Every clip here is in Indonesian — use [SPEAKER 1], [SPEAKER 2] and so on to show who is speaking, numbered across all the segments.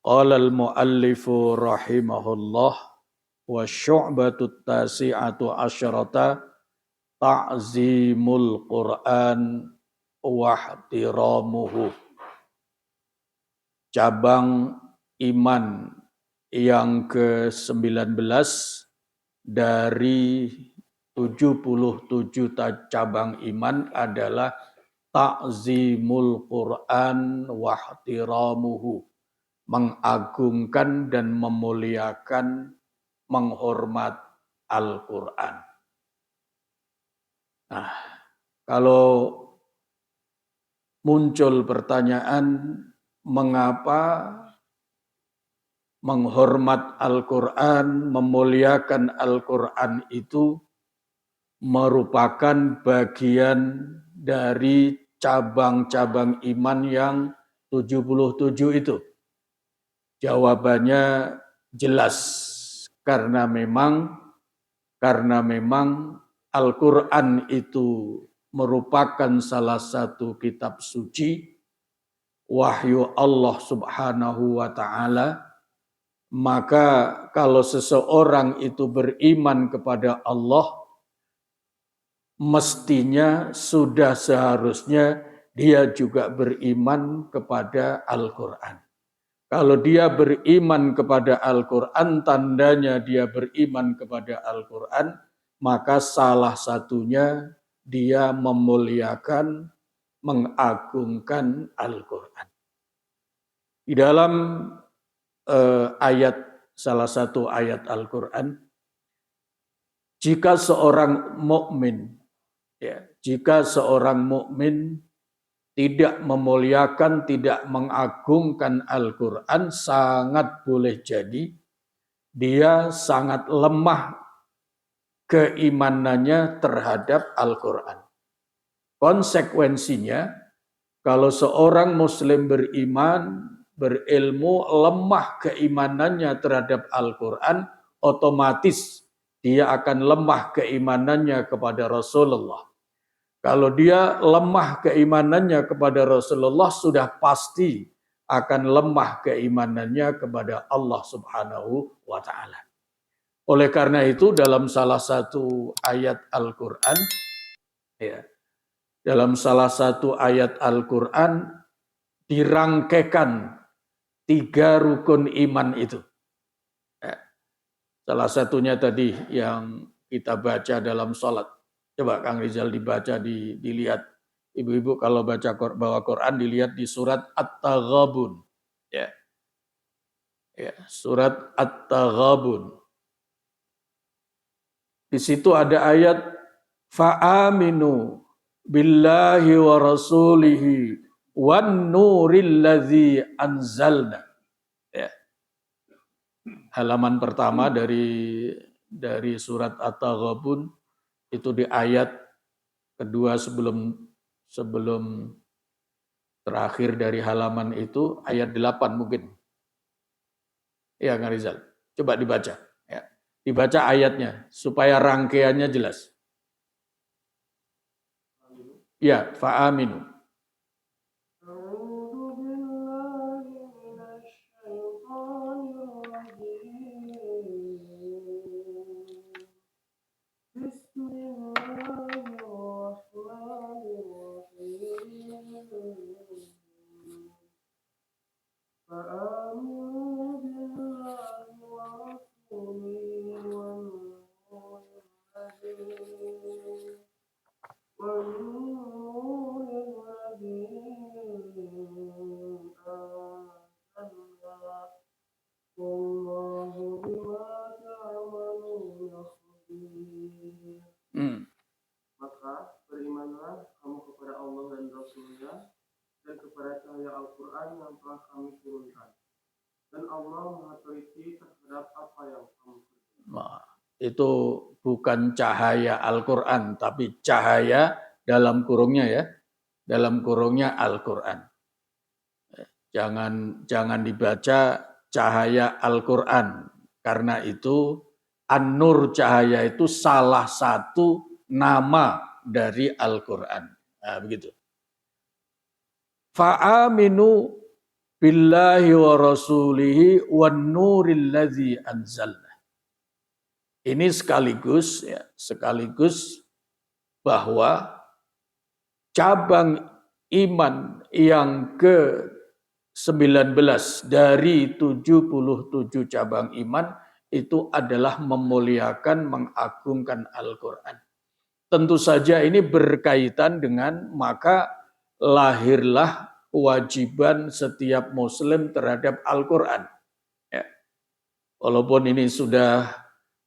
[SPEAKER 1] Qala al-muallifu rahimahullah wa syu'batut tasi'atu asyrata ta'zimul Qur'an wa ihtiramuhu. Cabang iman yang ke-19 dari 77 cabang iman adalah ta'zimul Qur'an wa ihtiramuhu. Mengagungkan dan memuliakan, menghormat Al-Quran. Nah, kalau muncul pertanyaan, mengapa menghormat Al-Quran, memuliakan Al-Quran itu merupakan bagian dari cabang-cabang iman yang 77 itu? Jawabannya jelas, karena memang Al-Quran itu merupakan salah satu kitab suci, wahyu Allah Subhanahu wa ta'ala. Maka kalau seseorang itu beriman kepada Allah, mestinya sudah seharusnya dia juga beriman kepada Al-Quran. Kalau dia beriman kepada Al-Quran, tandanya dia beriman kepada Al-Quran, maka salah satunya dia memuliakan, mengagungkan Al-Quran. Di dalam salah satu ayat Al-Quran, jika seorang mukmin tidak memuliakan, tidak mengagungkan Al-Quran, sangat boleh jadi dia sangat lemah keimanannya terhadap Al-Quran. Konsekuensinya, kalau seorang Muslim beriman, berilmu, lemah keimanannya terhadap Al-Quran, otomatis dia akan lemah keimanannya kepada Rasulullah. Kalau dia lemah keimanannya kepada Rasulullah, sudah pasti akan lemah keimanannya kepada Allah Subhanahu wa ta'ala. Oleh karena itu, dalam salah satu ayat Al-Quran, dirangkaikan 3 rukun iman itu. Salah satunya tadi yang kita baca dalam sholat. Coba Kang Rizal dibaca, dilihat. Ibu-ibu kalau bawa Quran dilihat di surat At-Taghabun. Ya, surat At-Taghabun. Di situ ada ayat fa'aminu billahi wa rasulihi wan nuril ladzi anzalna. Ya. Halaman pertama dari surat At-Taghabun. Itu di ayat kedua sebelum terakhir dari halaman itu, ayat 8 mungkin. Ya, Kang Rizal. Coba dibaca. Ya. Dibaca ayatnya, supaya rangkaiannya jelas. Ya, fa'aminu.
[SPEAKER 2] Maka berimanlah kamu kepada Allah dan Rasul-Nya dan kepada cahaya Al-Quran yang telah kami turunkan. Dan Allah Maha Teliti terhadap apa yang kamu kerjakan.
[SPEAKER 1] Nah, itu bukan cahaya Al-Quran, tapi cahaya dalam kurungnya ya, dalam kurungnya Al-Quran. Jangan dibaca cahaya Al-Quran, karena itu An-Nur, cahaya itu salah satu nama dari Al-Quran. Nah, begitu. Fa'aminu billahi wa rasulihi wan nuril ladzi anzalna. Ini sekaligus bahwa cabang iman yang ke-19 dari 77 cabang iman itu adalah memuliakan, mengagungkan Al-Quran. Tentu saja ini berkaitan dengan maka lahirlah kewajiban setiap muslim terhadap Al-Quran. Ya. Walaupun ini sudah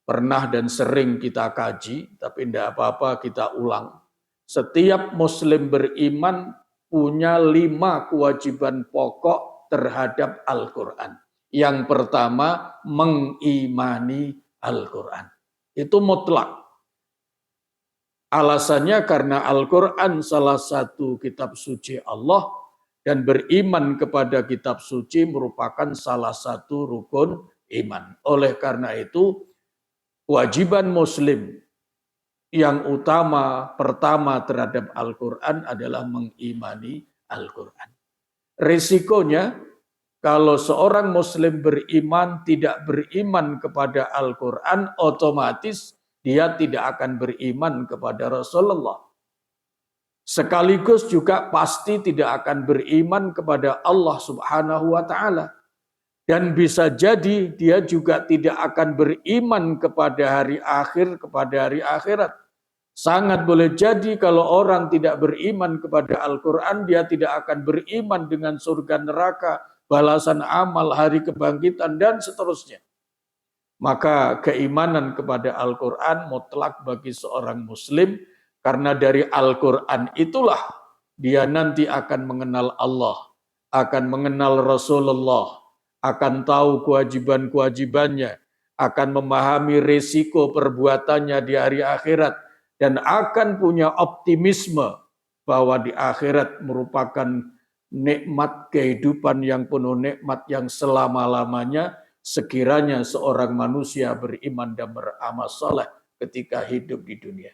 [SPEAKER 1] pernah dan sering kita kaji, tapi tidak apa-apa kita ulang. Setiap muslim beriman punya 5 kewajiban pokok terhadap Al-Quran. Yang pertama, mengimani Al-Quran. Itu mutlak. Alasannya karena Al-Quran salah satu kitab suci Allah dan beriman kepada kitab suci merupakan salah satu rukun iman. Oleh karena itu, kewajiban muslim yang pertama terhadap Al-Quran adalah mengimani Al-Quran. Risikonya, kalau seorang muslim beriman tidak beriman kepada Al-Quran, otomatis dia tidak akan beriman kepada Rasulullah. Sekaligus juga pasti tidak akan beriman kepada Allah Subhanahu wa Ta'ala. Dan bisa jadi dia juga tidak akan beriman kepada hari akhir, kepada hari akhirat. Sangat boleh jadi kalau orang tidak beriman kepada Al-Quran, dia tidak akan beriman dengan surga neraka, balasan amal, hari kebangkitan, dan seterusnya. Maka keimanan kepada Al-Quran mutlak bagi seorang muslim, karena dari Al-Quran itulah dia nanti akan mengenal Allah, akan mengenal Rasulullah, akan tahu kewajiban-kewajibannya, akan memahami risiko perbuatannya di hari akhirat, dan akan punya optimisme bahwa di akhirat merupakan nikmat kehidupan yang penuh nikmat yang selama-lamanya, sekiranya seorang manusia beriman dan beramal saleh ketika hidup di dunia.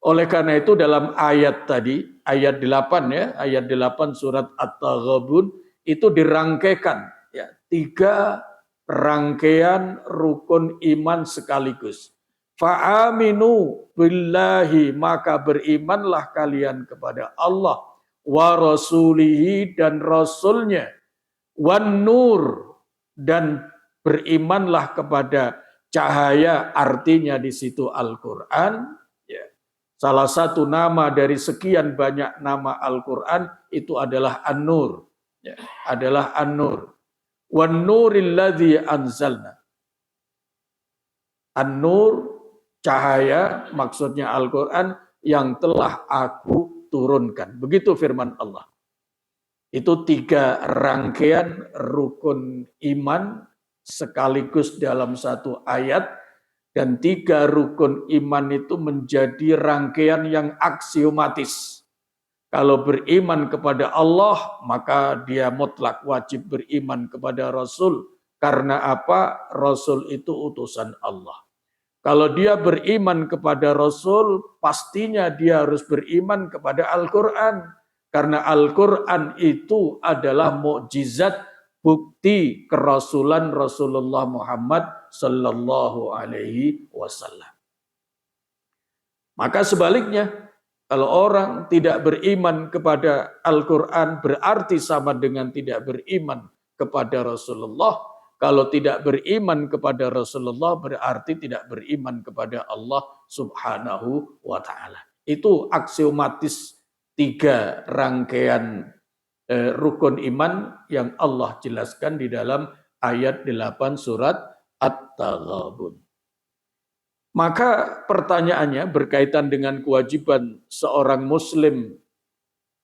[SPEAKER 1] Oleh karena itu dalam ayat tadi, ayat 8 ya, ayat 8 surat At-Taghabun itu dirangkaikan ya, 3 rangkaian rukun iman sekaligus. Fa'aminu billahi, maka berimanlah kalian kepada Allah, wa rasulihi, dan rasulnya, wan nur, dan berimanlah kepada cahaya, artinya di situ Al-Quran. Ya. Salah satu nama dari sekian banyak nama Al-Quran itu adalah An-Nur. Ya. Adalah An-Nur. Wan nuril ladzi anzalna. An-Nur, cahaya, maksudnya Al-Quran yang telah aku turunkan. Begitu firman Allah. Itu 3 rangkaian rukun iman sekaligus dalam satu ayat, dan 3 rukun iman itu menjadi rangkaian yang aksiomatis. Kalau beriman kepada Allah, maka dia mutlak wajib beriman kepada Rasul. Karena apa? Rasul itu utusan Allah. Kalau dia beriman kepada Rasul, pastinya dia harus beriman kepada Al-Quran. Karena Al-Quran itu adalah mukjizat, bukti kerasulan Rasulullah Muhammad sallallahu alaihi wasallam. Maka sebaliknya, kalau orang tidak beriman kepada Al-Quran berarti sama dengan tidak beriman kepada Rasulullah. Kalau tidak beriman kepada Rasulullah berarti tidak beriman kepada Allah Subhanahu wa Ta'ala. Itu aksiomatis 3 rangkaian rukun iman yang Allah jelaskan di dalam ayat 8 surat At-Taghabun. Maka pertanyaannya berkaitan dengan kewajiban seorang muslim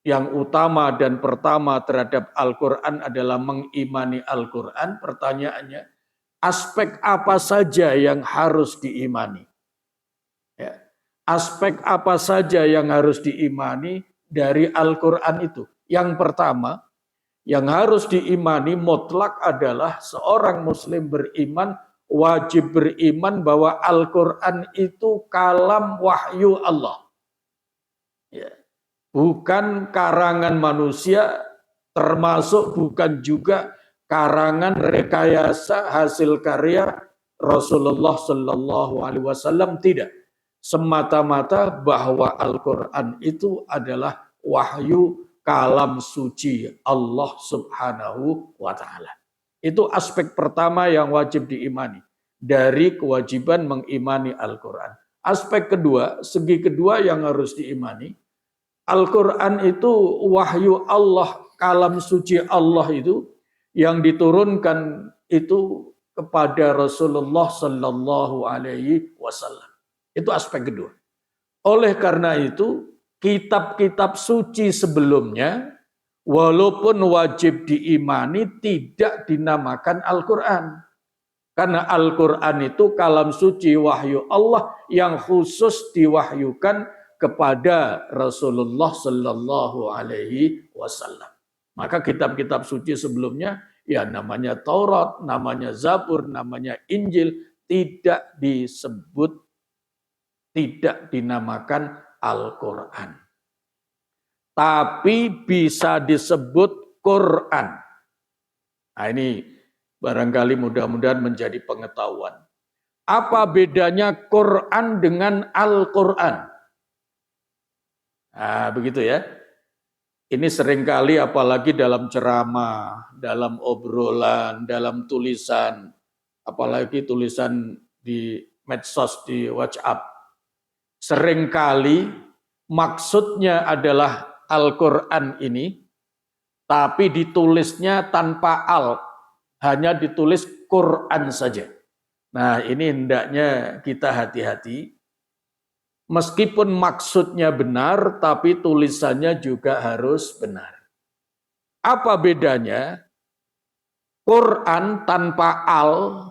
[SPEAKER 1] yang utama dan pertama terhadap Al-Quran adalah mengimani Al-Quran. Pertanyaannya, aspek apa saja yang harus diimani? Ya. Aspek apa saja yang harus diimani dari Al-Quran itu? Yang pertama, yang harus diimani mutlak adalah seorang muslim beriman, wajib beriman bahwa Al-Quran itu kalam wahyu Allah. Ya. Bukan karangan manusia, termasuk bukan juga karangan rekayasa hasil karya Rasulullah Shallallahu Alaihi Wasallam, tidak. Semata-mata bahwa Al-Quran itu adalah wahyu kalam suci Allah Subhanahu wa Ta'ala. Itu aspek pertama yang wajib diimani dari kewajiban mengimani Al-Quran. Aspek kedua, segi kedua yang harus diimani, Al-Quran itu wahyu Allah, kalam suci Allah itu yang diturunkan itu kepada Rasulullah Sallallahu Alaihi Wasallam. Itu aspek kedua. Oleh karena itu, kitab-kitab suci sebelumnya, walaupun wajib diimani, tidak dinamakan Al-Quran. Karena Al-Quran itu kalam suci wahyu Allah yang khusus diwahyukan kepada Rasulullah Sallallahu Alaihi Wasallam. Maka kitab-kitab suci sebelumnya, ya namanya Taurat, namanya Zabur, namanya Injil, tidak disebut, tidak dinamakan Al-Quran. Tapi bisa disebut Quran. Nah ini barangkali mudah-mudahan menjadi pengetahuan. Apa bedanya Quran dengan Al-Quran? Nah begitu ya. Ini seringkali apalagi dalam ceramah, dalam obrolan, dalam tulisan, apalagi tulisan di medsos, di WhatsApp. Seringkali maksudnya adalah Al-Quran ini, tapi ditulisnya tanpa al, hanya ditulis Quran saja. Nah ini hendaknya kita hati-hati. Meskipun maksudnya benar, tapi tulisannya juga harus benar. Apa bedanya? Quran tanpa al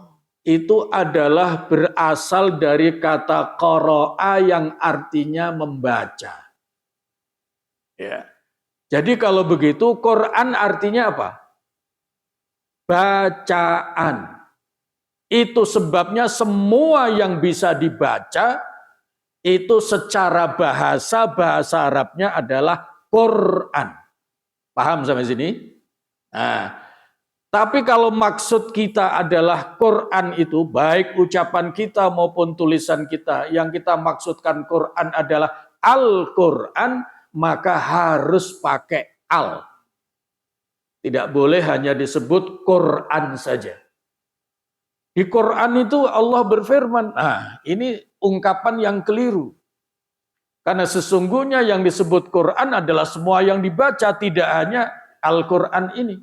[SPEAKER 1] itu adalah berasal dari kata qara'a yang artinya membaca. Ya. Jadi kalau begitu Quran artinya apa? Bacaan. Itu sebabnya semua yang bisa dibaca itu secara bahasa Arabnya adalah Quran. Paham sampai sini? Nah, tapi kalau maksud kita adalah Quran itu, baik ucapan kita maupun tulisan kita, yang kita maksudkan Quran adalah Al-Quran, maka harus pakai al. Tidak boleh hanya disebut Quran saja. Di Quran itu Allah berfirman, nah ini ungkapan yang keliru. Karena sesungguhnya yang disebut Quran adalah semua yang dibaca, tidak hanya Al-Quran ini.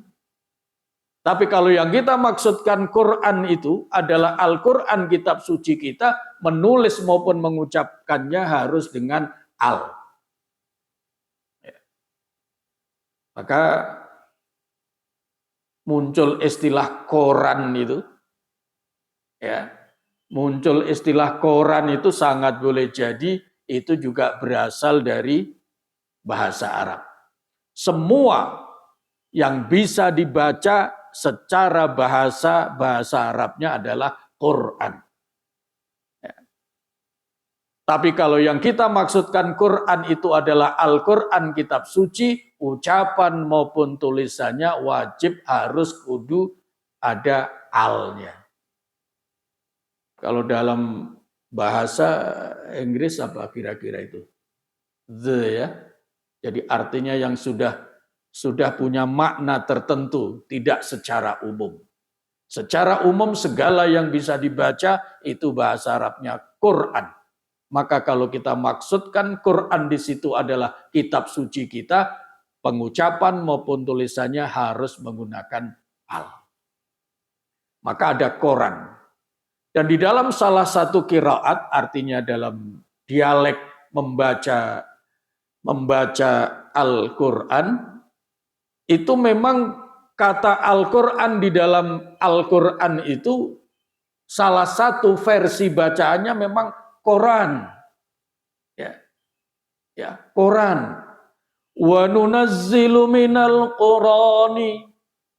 [SPEAKER 1] Tapi kalau yang kita maksudkan Quran itu adalah Al-Quran, kitab suci kita, menulis maupun mengucapkannya harus dengan al. Ya. Maka muncul istilah Quran itu, ya, muncul istilah Quran itu sangat boleh jadi itu juga berasal dari bahasa Arab. Semua yang bisa dibaca secara bahasa Arabnya adalah Quran. Ya. Tapi kalau yang kita maksudkan Quran itu adalah Al-Quran, kitab suci, ucapan maupun tulisannya wajib harus kudu ada alnya. Kalau dalam bahasa Inggris apa kira-kira itu? The ya. Jadi artinya yang sudah punya makna tertentu, tidak secara umum. Secara umum segala yang bisa dibaca itu bahasa Arabnya Quran. Maka kalau kita maksudkan Quran di situ adalah kitab suci kita, pengucapan maupun tulisannya harus menggunakan al. Maka ada Quran. Dan di dalam salah satu qiraat, artinya dalam dialek membaca Al-Quran, itu memang kata Al-Quran di dalam Al-Quran itu salah satu versi bacaannya memang Quran. Ya, Quran. Wa nunazzilu minal Qurani.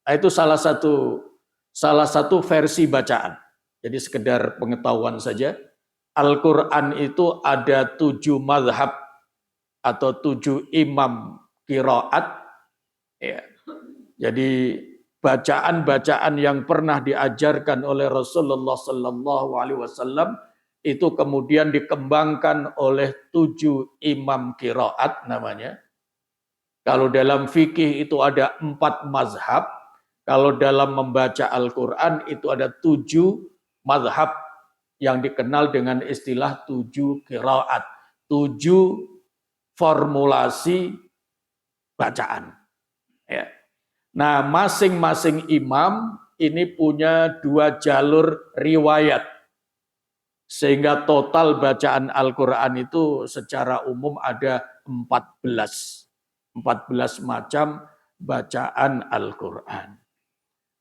[SPEAKER 1] Nah, itu salah satu versi bacaan. Jadi sekedar pengetahuan saja, Al-Quran itu ada 7 mazhab atau 7 imam qiraat. Ya. Jadi bacaan-bacaan yang pernah diajarkan oleh Rasulullah Sallallahu Alaihi Wasallam itu kemudian dikembangkan oleh 7 imam qiraat namanya. Kalau dalam fikih itu ada 4 mazhab, kalau dalam membaca Al-Quran itu ada 7 mazhab yang dikenal dengan istilah 7 qiraat, 7 formulasi bacaan. Ya. Nah, masing-masing imam ini punya 2 jalur riwayat. Sehingga total bacaan Al-Quran itu secara umum ada 14 macam bacaan Al-Quran.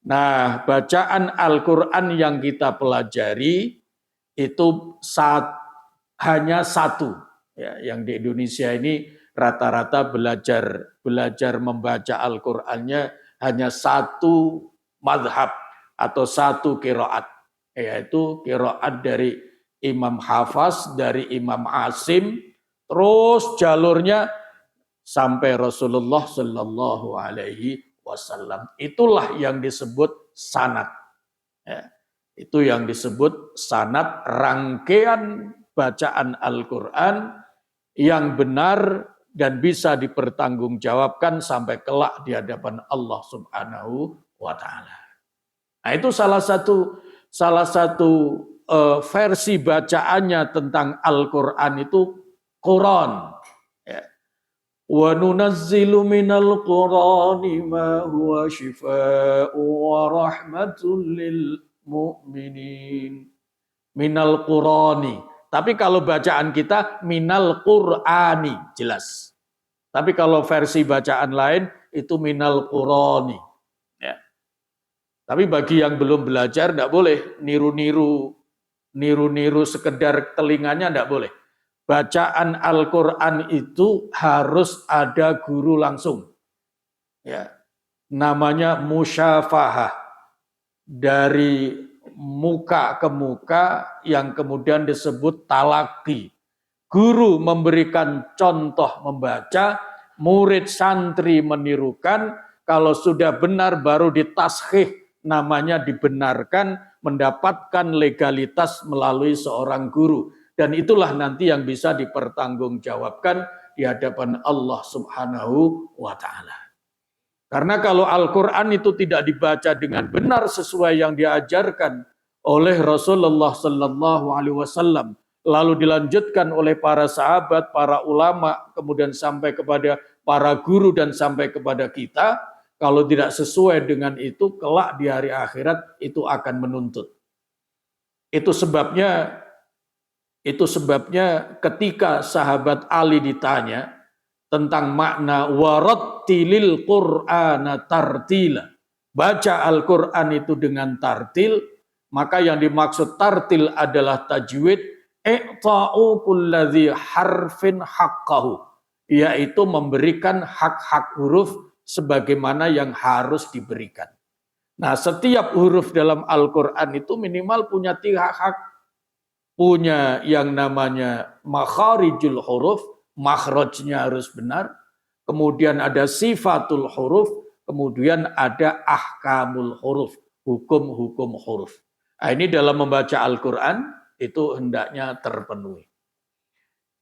[SPEAKER 1] Nah, bacaan Al-Quran yang kita pelajari itu hanya 1. Ya, yang di Indonesia ini rata-rata belajar membaca Al-Qur'annya hanya 1 madhab atau 1 qiraat, yaitu qiraat dari Imam Hafaz, dari Imam Asim, terus jalurnya sampai Rasulullah Sallallahu Alaihi Wasallam. Itulah yang disebut sanad. Ya, itu yang disebut sanad, rangkaian bacaan Al-Quran yang benar dan bisa dipertanggungjawabkan sampai kelak di hadapan Allah Subhanahu wa Ta'ala. Nah, itu salah satu versi bacaannya tentang Al-Quran itu Quran. Ya. Wa nunazzilu minal Qurani ma huwa shifaa'u wa rahmatul lil mu'minin. Minal Qurani. Tapi kalau bacaan kita minal Qur'ani, jelas. Tapi kalau versi bacaan lain itu minal Qurani. Ya. Tapi bagi yang belum belajar tidak boleh niru-niru sekedar telinganya, tidak boleh. Bacaan Al-Quran itu harus ada guru langsung. Ya. Namanya musyafahah. Dari muka ke muka yang kemudian disebut talaki. Guru memberikan contoh membaca, murid santri menirukan, kalau sudah benar baru ditashih, namanya dibenarkan, mendapatkan legalitas melalui seorang guru. Dan itulah nanti yang bisa dipertanggungjawabkan di hadapan Allah Subhanahu wa Ta'ala. Karena kalau Al-Quran itu tidak dibaca dengan benar sesuai yang diajarkan oleh Rasulullah Sallallahu Alaihi Wasallam, lalu dilanjutkan oleh para sahabat, para ulama, kemudian sampai kepada para guru dan sampai kepada kita, kalau tidak sesuai dengan itu, kelak di hari akhirat itu akan menuntut. Itu sebabnya ketika sahabat Ali ditanya tentang makna warattilil Qur'ana tartila, baca Al-Quran itu dengan tartil, maka yang dimaksud tartil adalah tajwid, i'ta'u kulladzi harfin haqqahu, yaitu memberikan hak-hak huruf sebagaimana yang harus diberikan. Nah, setiap huruf dalam Al-Quran itu minimal punya 3 hak. Punya yang namanya makharijul huruf, makhrajnya harus benar, kemudian ada sifatul huruf, kemudian ada ahkamul huruf, hukum-hukum huruf. Nah, ini dalam membaca Al-Quran itu hendaknya terpenuhi.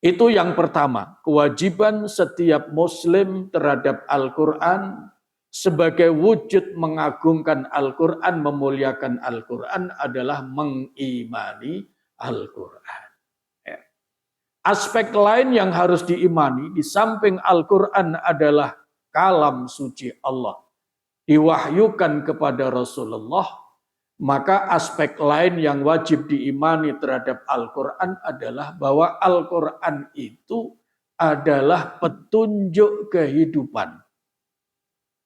[SPEAKER 1] Itu yang pertama, kewajiban setiap muslim terhadap Al-Quran sebagai wujud mengagungkan Al-Quran, memuliakan Al-Quran adalah mengimani Al-Quran. Aspek lain yang harus diimani di samping Al-Quran adalah kalam suci Allah. Diwahyukan kepada Rasulullah, maka aspek lain yang wajib diimani terhadap Al-Quran adalah bahwa Al-Quran itu adalah petunjuk kehidupan.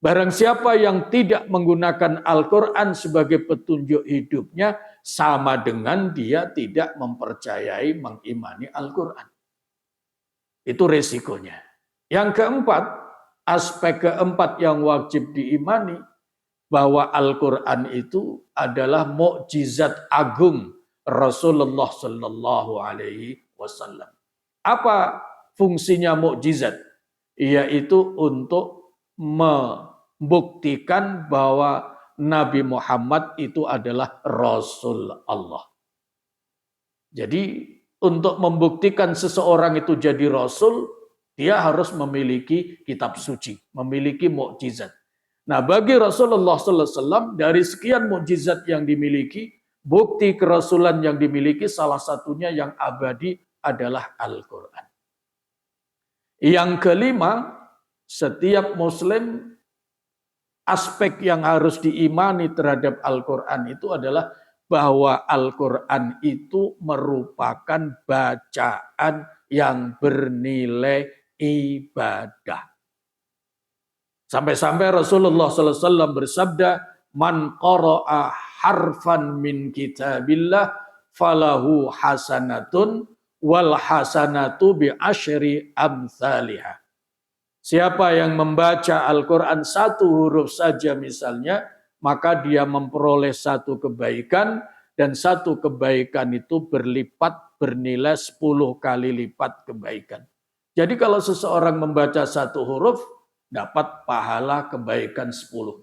[SPEAKER 1] Barang siapa yang tidak menggunakan Al-Quran sebagai petunjuk hidupnya, sama dengan dia tidak mempercayai, mengimani Al-Quran. Itu resikonya. Yang keempat, aspek keempat yang wajib diimani, bahwa Al-Quran itu adalah mukjizat agung Rasulullah Sallallahu Alaihi Wasallam. Apa fungsinya mukjizat? Yaitu untuk membuktikan bahwa Nabi Muhammad itu adalah Rasul Allah. Jadi untuk membuktikan seseorang itu jadi Rasul, dia harus memiliki kitab suci, memiliki mukjizat. Nah, bagi Rasulullah SAW dari sekian mukjizat yang dimiliki, bukti kerasulan yang dimiliki salah satunya yang abadi adalah Al-Quran. Yang kelima, setiap Muslim aspek yang harus diimani terhadap Al-Quran itu adalah bahwa Al-Quran itu merupakan bacaan yang bernilai ibadah. Sampai-sampai Rasulullah SAW bersabda, "Man qara'a harfan min kitabillah falahu hasanatun wal hasanatu bi asyri amsalihah." Siapa yang membaca Al-Quran satu huruf saja misalnya, maka dia memperoleh satu kebaikan, dan satu kebaikan itu berlipat bernilai 10 kali lipat kebaikan. Jadi kalau seseorang membaca satu huruf, dapat pahala kebaikan 10.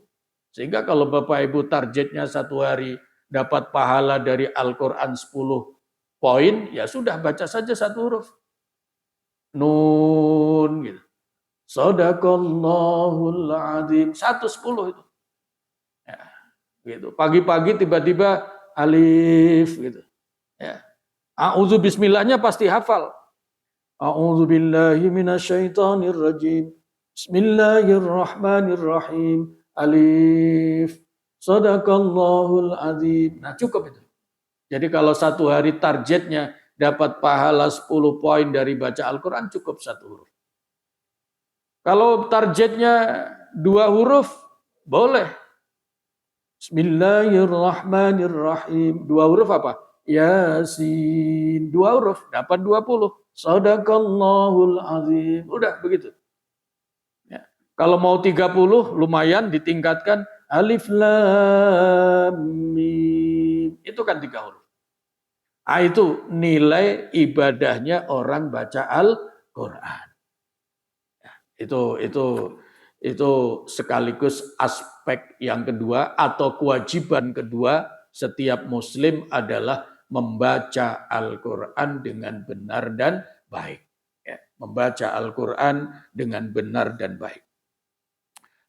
[SPEAKER 1] Sehingga kalau Bapak Ibu targetnya satu hari dapat pahala dari Al-Quran 10 poin, ya sudah baca saja satu huruf. Nun gitu. Shadaqallahul adzim. 110 itu. Ya, gitu. Pagi-pagi tiba-tiba alif gitu. Ya. A'udzu bismillahnya pasti hafal. A'udzu billahi minasyaitonir rajim. Bismillahirrahmanirrahim. Alif. Shadaqallahul adzim. Nah, cukup itu. Jadi kalau satu hari targetnya dapat pahala 10 poin dari baca Al-Quran, cukup satu huruf. Kalau targetnya 2 huruf, boleh. Bismillahirrahmanirrahim. 2 huruf apa? Yasin. 2 huruf, dapat 20. Shadaqallahul azim. Udah begitu. Ya. Kalau mau 30, lumayan ditingkatkan. Alif lam mim. Itu kan 3 huruf. Ah, itu nilai ibadahnya orang baca Al-Quran. Itu sekaligus aspek yang kedua atau kewajiban kedua setiap Muslim adalah membaca Al-Quran dengan benar dan baik. Ya, membaca Al-Quran dengan benar dan baik.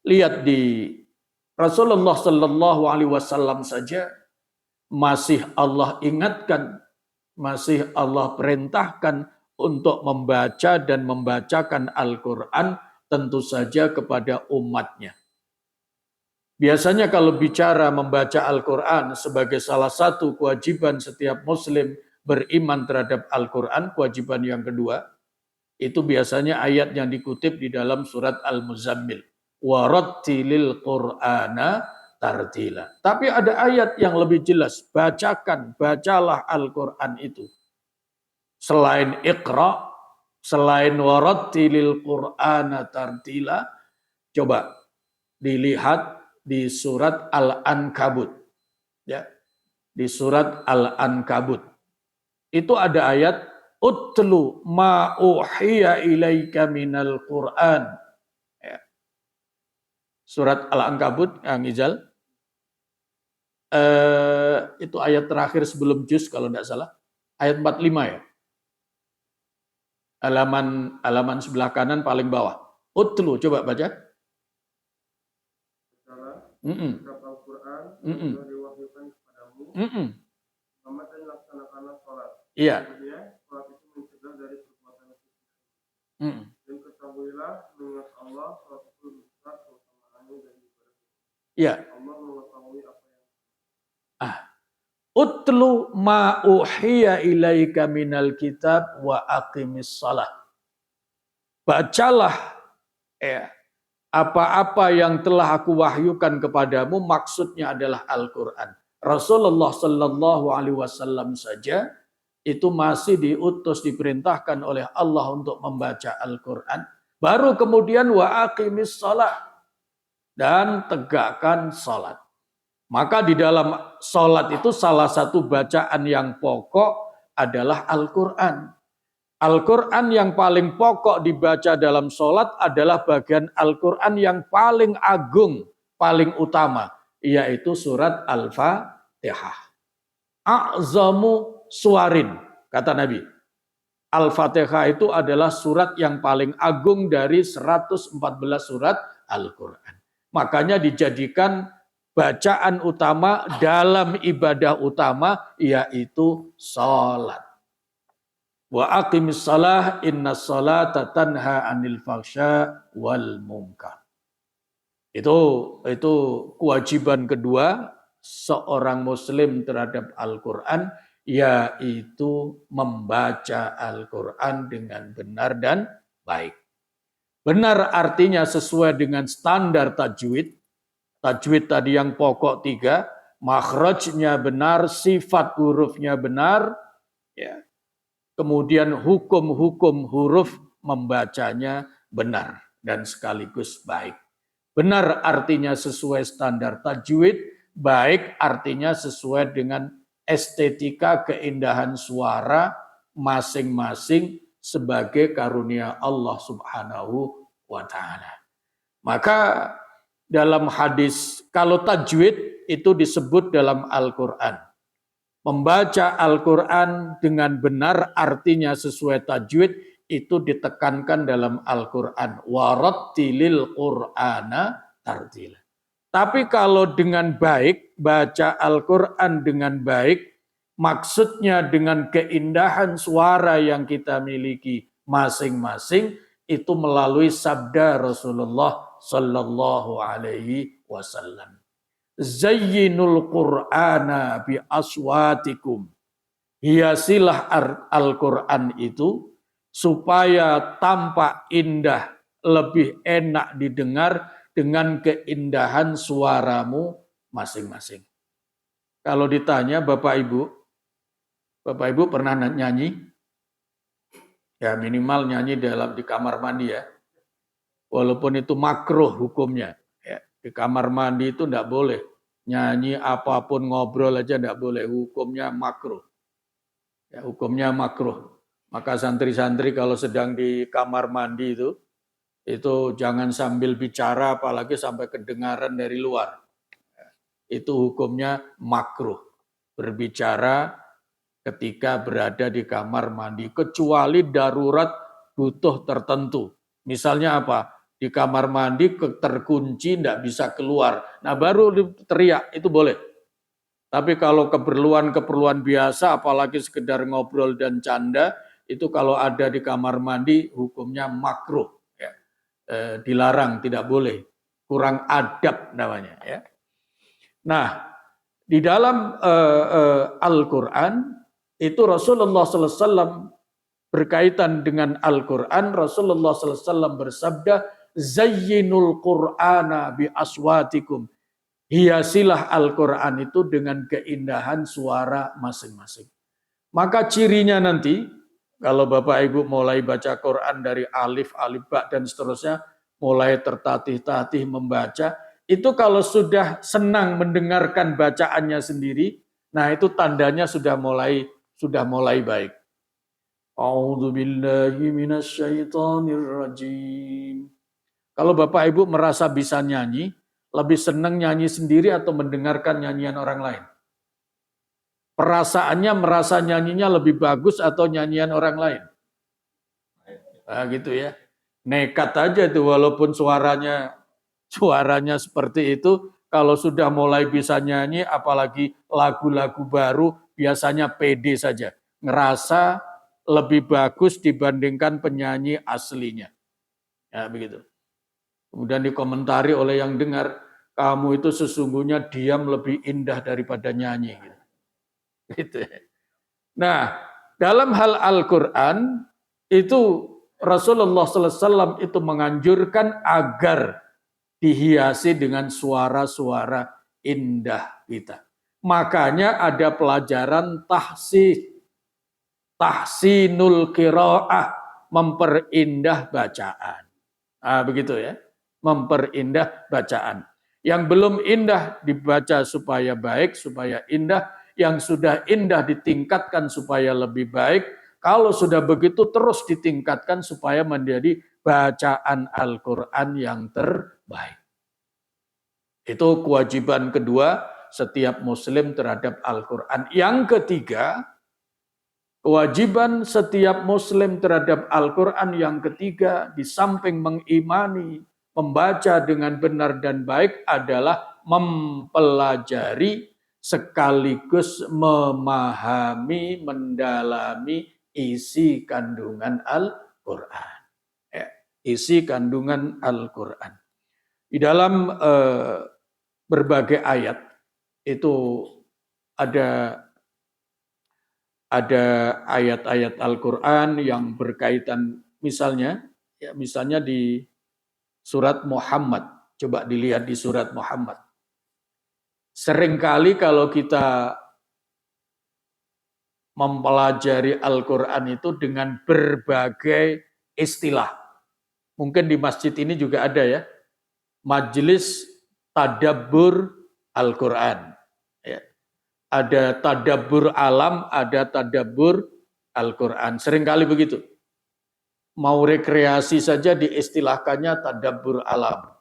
[SPEAKER 1] Lihat di Rasulullah Sallallahu Alaihi Wasallam saja masih Allah ingatkan, masih Allah perintahkan untuk membaca dan membacakan Al-Quran tentu saja kepada umatnya. Biasanya kalau bicara membaca Al-Quran sebagai salah satu kewajiban setiap Muslim beriman terhadap Al-Quran, kewajiban yang kedua, itu biasanya ayat yang dikutip di dalam surat Al-Muzammil. Warattilil Qur'ana tartila. Tapi ada ayat yang lebih jelas, bacalah Al-Quran itu. Selain Iqra, selain warattilil Qur'ana tartila, coba dilihat di surat Al-Ankabut. Ya, di surat Al-Ankabut. Itu ada ayat utlu ma uhiya ilaika minal Qur'an. Ya. Surat Al-Ankabut, Kang Izal. Itu ayat terakhir sebelum juz kalau tidak salah. Ayat 45 ya. Halaman sebelah kanan paling bawah. Utlu, coba baca.
[SPEAKER 2] Kitab Al-Quran sudah diwahyukan kepadamu. Muhammad dan laksanakanlah sholat.
[SPEAKER 1] Iya.
[SPEAKER 2] Kemudian sholat itu mencegah dari perbuatan kesyirikan. Dan ketahuilah mengingat Allah, sholat itu lebih besar keutamaannya dari ibadah.
[SPEAKER 1] Iya.
[SPEAKER 2] Allah mengetahui apa yang.
[SPEAKER 1] Utlu ma uhiya ilaika minal kitab wa aqimis salah. Bacalah ya, apa-apa yang telah aku wahyukan kepadamu, maksudnya adalah Al-Quran. Rasulullah Sallallahu Alaihi Wasallam saja itu masih diutus, diperintahkan oleh Allah untuk membaca Al-Quran. Baru kemudian wa aqimis salah, dan tegakkan salat. Maka di dalam salat itu salah satu bacaan yang pokok adalah Al-Quran. Al-Quran yang paling pokok dibaca dalam sholat adalah bagian Al-Quran yang paling agung, paling utama, yaitu surat Al-Fatihah. A'zamu suwarin, kata Nabi. Al-Fatihah itu adalah surat yang paling agung dari 114 surat Al-Quran. Makanya dijadikan bacaan utama dalam ibadah utama, yaitu sholat. Wa aqimis shalah inna sholata tanha anil fahsya wal munkar. Itu kewajiban kedua seorang muslim terhadap Al-Quran, yaitu membaca Al-Quran dengan benar dan baik. Benar artinya sesuai dengan standar tajwid. Tajwid tadi yang pokok 3, makhrajnya benar, sifat hurufnya benar, ya. Kemudian hukum-hukum huruf membacanya benar dan sekaligus baik. Benar artinya sesuai standar tajwid, baik artinya sesuai dengan estetika keindahan suara masing-masing sebagai karunia Allah Subhanahu wa Ta'ala. Maka dalam hadis, kalau tajwid itu disebut dalam Al-Quran. Membaca Al-Quran dengan benar artinya sesuai tajwid itu ditekankan dalam Al-Quran. Warattilil Qur'ana tartila. Tapi kalau dengan baik, baca Al-Quran dengan baik, maksudnya dengan keindahan suara yang kita miliki masing-masing, itu melalui sabda Rasulullah Sallallahu Alaihi Wasallam. Zayyinul Qur'ana bi aswatikum. Hiasilah Al-Quran itu supaya tampak indah, lebih enak didengar dengan keindahan suaramu masing-masing. Kalau ditanya Bapak Ibu pernah nyanyi? Ya minimal nyanyi di kamar mandi ya. Walaupun itu makruh hukumnya. Di kamar mandi itu tidak boleh. Nyanyi apapun, ngobrol aja tidak boleh. Hukumnya makruh. Ya, hukumnya makruh. Maka santri-santri kalau sedang di kamar mandi itu jangan sambil bicara apalagi sampai kedengaran dari luar. Itu hukumnya makruh. Berbicara ketika berada di kamar mandi. Kecuali darurat butuh tertentu. Misalnya apa? Di kamar mandi terkunci, tidak bisa keluar. Nah baru teriak, itu boleh. Tapi kalau keperluan biasa, apalagi sekedar ngobrol dan canda, itu kalau ada di kamar mandi, hukumnya makruh. Ya. Dilarang, tidak boleh. Kurang adab namanya. Ya. Nah, di dalam Al-Quran, itu Rasulullah SAW berkaitan dengan Al-Quran, Rasulullah SAW bersabda, Zayyinul Qur'ana bi aswatikum. Hiasilah Al-Quran itu dengan keindahan suara masing-masing. Maka cirinya nanti, kalau Bapak Ibu mulai baca Quran dari alif, ba, dan seterusnya, mulai tertatih-tatih membaca, itu kalau sudah senang mendengarkan bacaannya sendiri, nah itu tandanya sudah mulai baik. A'udzu billahi minasyaitonir rajim. Kalau Bapak Ibu merasa bisa nyanyi, lebih senang nyanyi sendiri atau mendengarkan nyanyian orang lain? Perasaannya merasa nyanyinya lebih bagus atau nyanyian orang lain? Nah, gitu ya. Nekat aja itu walaupun suaranya seperti itu, kalau sudah mulai bisa nyanyi apalagi lagu-lagu baru biasanya pede saja. Ngerasa lebih bagus dibandingkan penyanyi aslinya. Ya, begitu. Kemudian dikomentari oleh yang dengar, kamu itu sesungguhnya diam lebih indah daripada nyanyi. Gitu. Nah, dalam hal Al-Quran, itu Rasulullah SAW itu menganjurkan agar dihiasi dengan suara-suara indah kita. Makanya ada pelajaran tahsinul qiraah, memperindah bacaan. Begitu ya. Memperindah bacaan. Yang belum indah dibaca supaya baik, supaya indah. Yang sudah indah ditingkatkan supaya lebih baik. Kalau sudah begitu terus ditingkatkan supaya menjadi bacaan Al-Quran yang terbaik. Itu kewajiban kedua setiap muslim terhadap Al-Quran. Yang ketiga, kewajiban setiap muslim terhadap Al-Quran yang ketiga, di samping mengimani, membaca dengan benar dan baik adalah mempelajari sekaligus memahami, mendalami isi kandungan Al-Quran. Ya, isi kandungan Al-Quran. Di dalam berbagai ayat itu ada ayat-ayat Al-Quran yang berkaitan misalnya di surat Muhammad. Coba dilihat di surat Muhammad. Seringkali kalau kita mempelajari Al-Quran itu dengan berbagai istilah. Mungkin di masjid ini juga ada ya. Majelis Tadabbur Al-Quran. Ya. Ada tadabbur alam, ada tadabbur Al-Quran. Seringkali begitu. Mau rekreasi saja diistilahkannya tadabbur alam.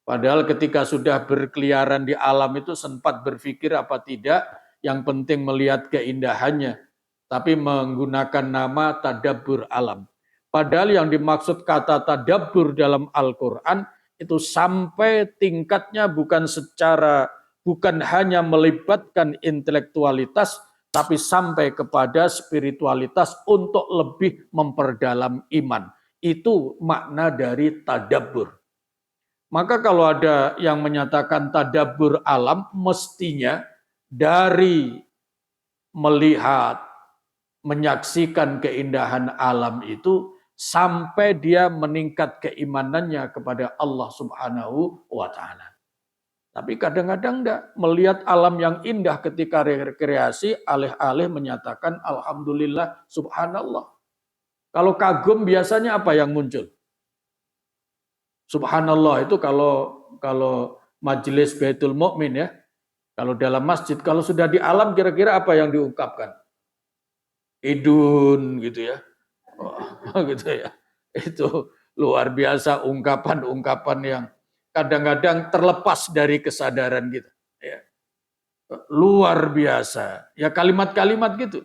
[SPEAKER 1] Padahal ketika sudah berkeliaran di alam itu sempat berpikir apa tidak, yang penting melihat keindahannya. Tapi menggunakan nama tadabbur alam. Padahal yang dimaksud kata tadabbur dalam Al-Quran itu sampai tingkatnya bukan hanya melibatkan intelektualitas, tapi sampai kepada spiritualitas untuk lebih memperdalam iman. Itu makna dari tadabbur. Maka kalau ada yang menyatakan tadabbur alam, mestinya dari melihat, menyaksikan keindahan alam itu, sampai dia meningkat keimanannya kepada Allah Subhanahu wa Ta'ala. Tapi kadang-kadang enggak, melihat alam yang indah ketika rekreasi, alih-alih menyatakan alhamdulillah, subhanallah. Kalau kagum biasanya apa yang muncul? Subhanallah itu kalau majelis Baitul Mukmin ya. Kalau dalam masjid, kalau sudah di alam kira-kira apa yang diungkapkan? Idun gitu ya. Oh, gitu ya. Itu luar biasa ungkapan-ungkapan yang kadang-kadang terlepas dari kesadaran kita. Ya. Luar biasa. Ya kalimat-kalimat gitu.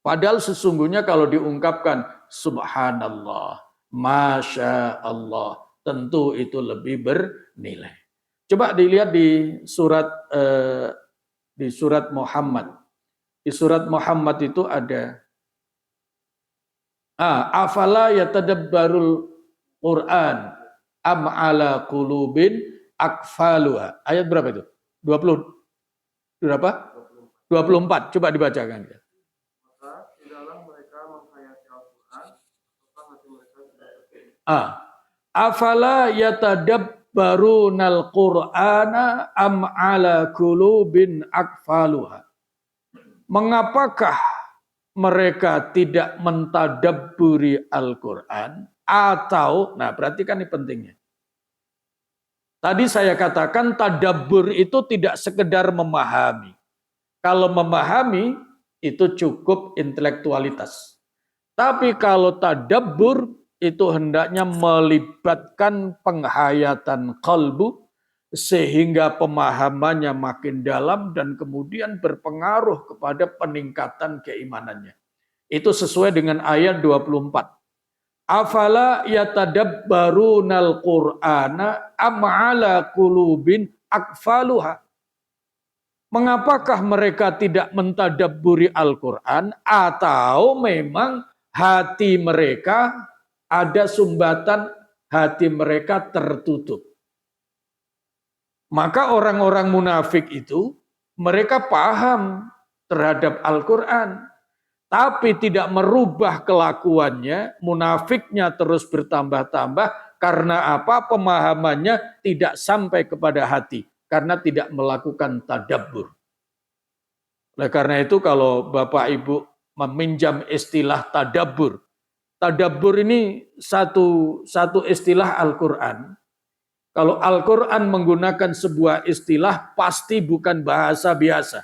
[SPEAKER 1] Padahal sesungguhnya kalau diungkapkan subhanallah, masya Allah, tentu itu lebih bernilai. Coba dilihat di surat Muhammad. Di surat Muhammad itu ada afala yatadabbarul Quran am ala qulubin akfaluha. Ayat berapa itu? 20 berapa? 24. Coba dibacakan.
[SPEAKER 2] Maka tidaklah mereka menghayati Al-Quran, maka hati mereka sudah tertutup.
[SPEAKER 1] Afala yatadabbarunal Qur'ana am ala qulubin akfaluha. Mengapakah mereka tidak mentadabburi Al-Quran atau, nah perhatikan ini pentingnya. Tadi saya katakan tadabbur itu tidak sekedar memahami. Kalau memahami itu cukup intelektualitas. Tapi kalau tadabbur itu hendaknya melibatkan penghayatan kalbu sehingga pemahamannya makin dalam dan kemudian berpengaruh kepada peningkatan keimanannya. Itu sesuai dengan ayat 24. Afala yatadabbarunal Qur'ana am ala qulubin akfaluha. Mengapakah mereka tidak mentadabburi Al-Quran atau memang hati mereka ada sumbatan, hati mereka tertutup. Maka orang-orang munafik itu mereka paham terhadap Al-Quran, tapi tidak merubah kelakuannya, munafiknya terus bertambah-tambah karena apa? Pemahamannya tidak sampai kepada hati, karena tidak melakukan tadabbur. Oleh karena itu kalau Bapak Ibu meminjam istilah tadabbur, tadabbur ini satu istilah Al-Quran. Kalau Al-Quran menggunakan sebuah istilah, pasti bukan bahasa biasa.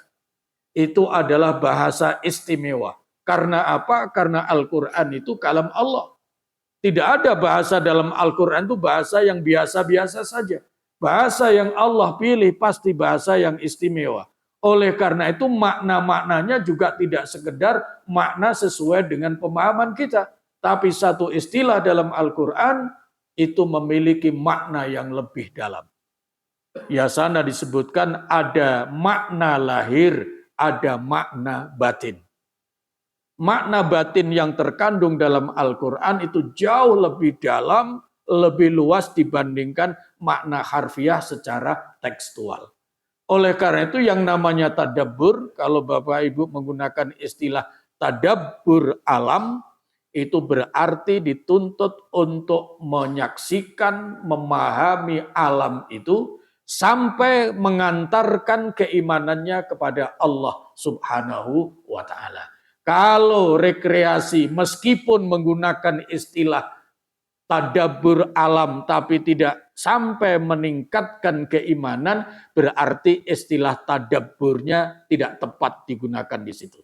[SPEAKER 1] Itu adalah bahasa istimewa. Karena apa? Karena Al-Quran itu kalam Allah. Tidak ada bahasa dalam Al-Quran itu bahasa yang biasa-biasa saja. Bahasa yang Allah pilih pasti bahasa yang istimewa. Oleh karena itu makna-maknanya juga tidak sekedar makna sesuai dengan pemahaman kita. Tapi satu istilah dalam Al-Quran itu memiliki makna yang lebih dalam. Ya sana disebutkan ada makna lahir, ada makna batin. Makna batin yang terkandung dalam Al-Quran itu jauh lebih dalam, lebih luas dibandingkan makna harfiah secara tekstual. Oleh karena itu yang namanya tadabbur, kalau Bapak Ibu menggunakan istilah tadabbur alam, itu berarti dituntut untuk menyaksikan, memahami alam itu, sampai mengantarkan keimanannya kepada Allah Subhanahu wa Ta'ala. Kalau rekreasi meskipun menggunakan istilah tadabbur alam tapi tidak sampai meningkatkan keimanan, berarti istilah tadabburnya tidak tepat digunakan di situ.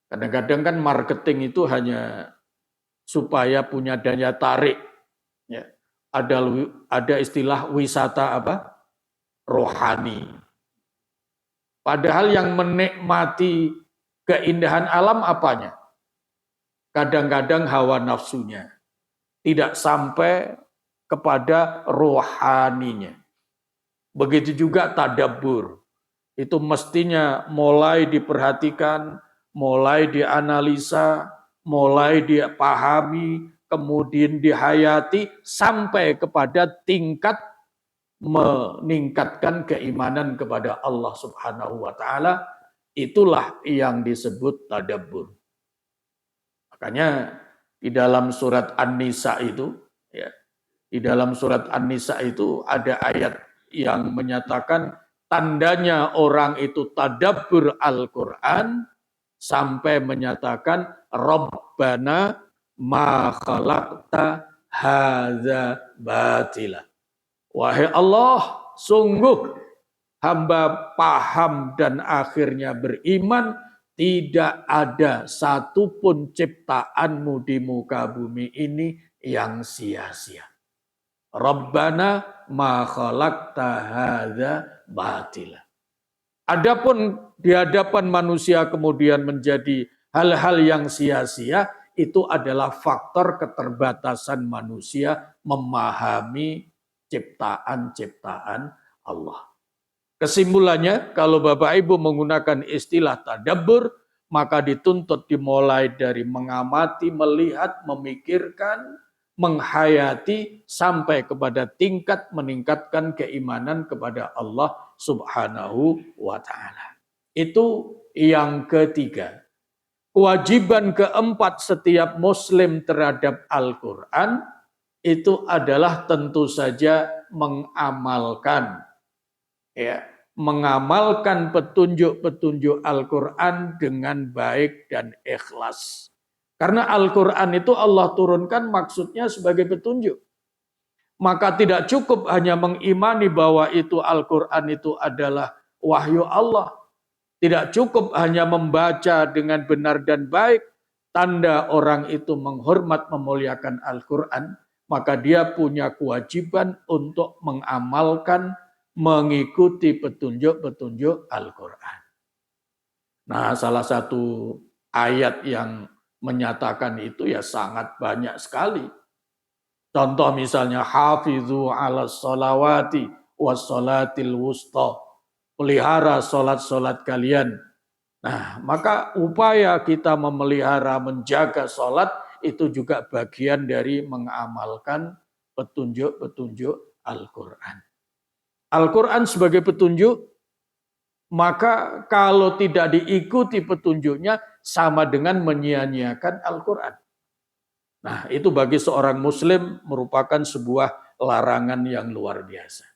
[SPEAKER 1] Kadang-kadang kan marketing itu hanya supaya punya daya tarik. Ya. Ada istilah wisata apa? Rohani. Padahal yang menikmati keindahan alam apanya? Kadang-kadang hawa nafsunya. Tidak sampai kepada rohaninya. Begitu juga tadabbur. Itu mestinya mulai diperhatikan, mulai dianalisa, mulai dipahami, kemudian dihayati, sampai kepada tingkat meningkatkan keimanan kepada Allah Subhanahu wa Ta'ala. Itulah yang disebut tadabbur. Makanya di dalam surat An-Nisa itu, ya, di dalam surat An-Nisa itu ada ayat yang menyatakan tandanya orang itu tadabbur Al-Quran sampai menyatakan Rabbana ma khalaqta hadza batila. Wahai Allah, sungguh hamba paham dan akhirnya beriman, tidak ada satupun ciptaanmu di muka bumi ini yang sia-sia. Rabbana ma khalaqta hadza batila. Adapun di hadapan manusia kemudian menjadi hal-hal yang sia-sia, itu adalah faktor keterbatasan manusia memahami ciptaan-ciptaan Allah. Kesimpulannya, kalau Bapak Ibu menggunakan istilah tadabbur, maka dituntut dimulai dari mengamati, melihat, memikirkan, menghayati, sampai kepada tingkat meningkatkan keimanan kepada Allah Subhanahu wa Ta'ala. Itu yang ketiga. Kewajiban keempat setiap Muslim terhadap Al-Quran itu adalah tentu saja mengamalkan, ya, mengamalkan petunjuk-petunjuk Al-Quran dengan baik dan ikhlas. Karena Al-Quran itu Allah turunkan maksudnya sebagai petunjuk. Maka tidak cukup hanya mengimani bahwa itu Al-Quran itu adalah wahyu Allah. Tidak cukup hanya membaca dengan benar dan baik. Tanda orang itu menghormat memuliakan Al-Quran, maka dia punya kewajiban untuk mengamalkan, mengikuti petunjuk-petunjuk Al-Quran. Nah, salah satu ayat yang menyatakan itu ya sangat banyak sekali. Contoh misalnya, hafizu ala sholawati wassolatil wusta. Pelihara solat-solat kalian. Nah, maka upaya kita memelihara, menjaga solat, itu juga bagian dari mengamalkan petunjuk-petunjuk Al-Quran. Al-Quran sebagai petunjuk, maka kalau tidak diikuti petunjuknya, sama dengan menyia-nyiakan Al-Quran. Nah, itu bagi seorang Muslim merupakan sebuah larangan yang luar biasa.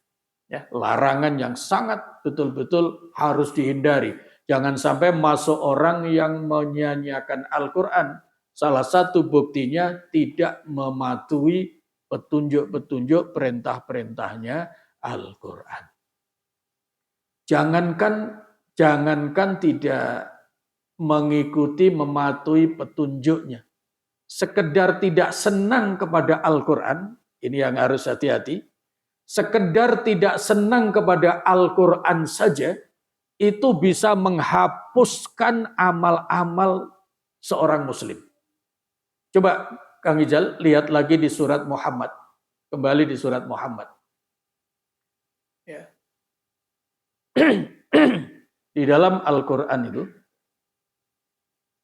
[SPEAKER 1] Ya, larangan yang sangat betul-betul harus dihindari. Jangan sampai masuk orang yang menyia-nyiakan Al-Quran. Salah satu buktinya tidak mematuhi petunjuk-petunjuk perintah-perintahnya Al-Quran. Jangankan tidak mengikuti, mematuhi petunjuknya. Sekedar tidak senang kepada Al-Quran, ini yang harus hati-hati. Sekedar tidak senang kepada Al-Quran saja, itu bisa menghapuskan amal-amal seorang muslim. Coba Kang Ijal lihat lagi di surat Muhammad. Kembali di surat Muhammad. Ya. Di dalam Al-Quran itu,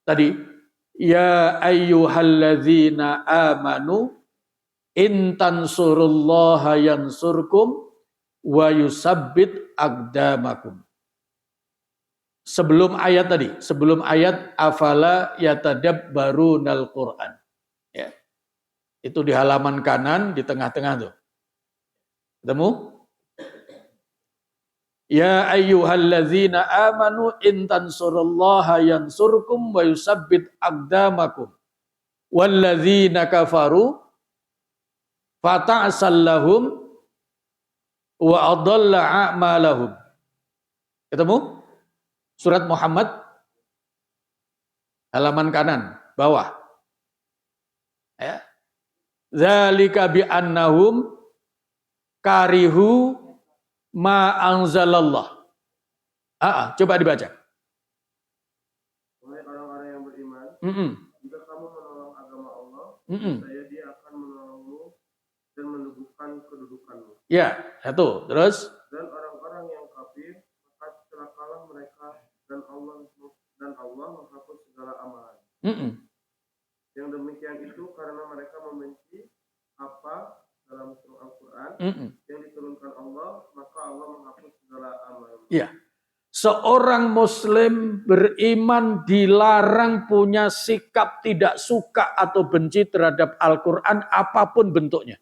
[SPEAKER 1] tadi, ya ayyuhalladzina amanu in tansurullaha yansurkum wa yusabbit aqdamakum. Sebelum ayat tadi, sebelum ayat afala yatadabbarunal Qur'an. Ya. Itu di halaman kanan di tengah-tengah tuh. Ketemu? Ya ayyuhalladzina amanu in tansurullaha yansurkum wa yusabbit aqdamakum. Walladzina kafaru fata'sallahum wa adalla a'malahum. Ketemu? Surat Muhammad halaman kanan bawah. Ya. Dzalika bi annahum karihu ma anzalallah. Coba dibaca.
[SPEAKER 2] Wahai orang-orang yang beriman, jika kamu menolong agama Allah, saya dia akan menolongmu dan meneguhkan kedudukanmu.
[SPEAKER 1] Ya, satu. Terus?
[SPEAKER 2] Dan orang-orang yang kafir, maka celakalah mereka dan Allah menghapus segala amalan. Yang demikian itu karena mereka membenci apa dalam surah Al-Quran yang diturunkan Allah, maka Allah menghapus segala amalan.
[SPEAKER 1] Iya. Seorang muslim beriman dilarang punya sikap tidak suka atau benci terhadap Al-Quran apapun bentuknya.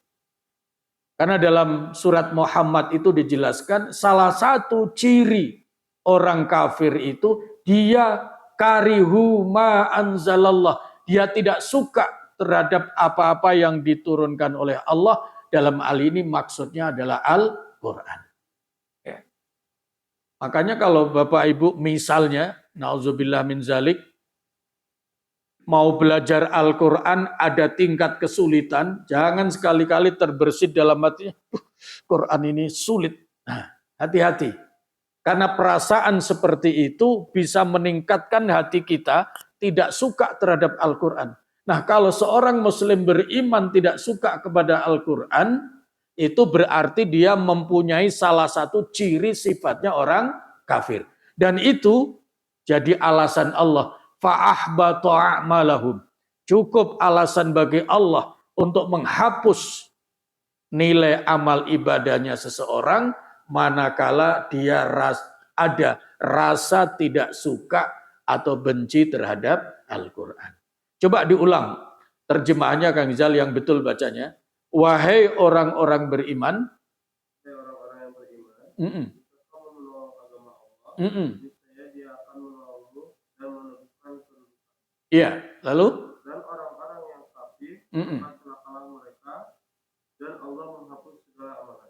[SPEAKER 1] Karena dalam surat Muhammad itu dijelaskan salah satu ciri orang kafir itu dia karihu ma anzalallah. Dia tidak suka terhadap apa-apa yang diturunkan oleh Allah. Dalam hal ini maksudnya adalah Al-Quran. Ya. Makanya kalau Bapak Ibu misalnya, na'udzubillah min zalik, mau belajar Al-Quran ada tingkat kesulitan, jangan sekali-kali terbersit dalam hatinya, Quran ini sulit. Nah, hati-hati. Karena perasaan seperti itu bisa meningkatkan hati kita tidak suka terhadap Al-Quran. Nah, kalau seorang muslim beriman tidak suka kepada Al-Quran, itu berarti dia mempunyai salah satu ciri sifatnya orang kafir. Dan itu jadi alasan Allah, fa'ahbatu a'malahum. Cukup alasan bagi Allah untuk menghapus nilai amal ibadahnya seseorang manakala dia ada rasa tidak suka atau benci terhadap Al-Quran. Coba diulang terjemahannya Kang Izal yang betul bacanya. Wahai orang-orang beriman.
[SPEAKER 2] Wahai orang-orang yang beriman. Kamu menolong agama Allah. Niscaya dia akan menolongmu dan meneguhkan kedudukan.
[SPEAKER 1] Iya, lalu?
[SPEAKER 2] Dan orang-orang yang kafir, maka celakalah mereka dan Allah menghapus segala amalan.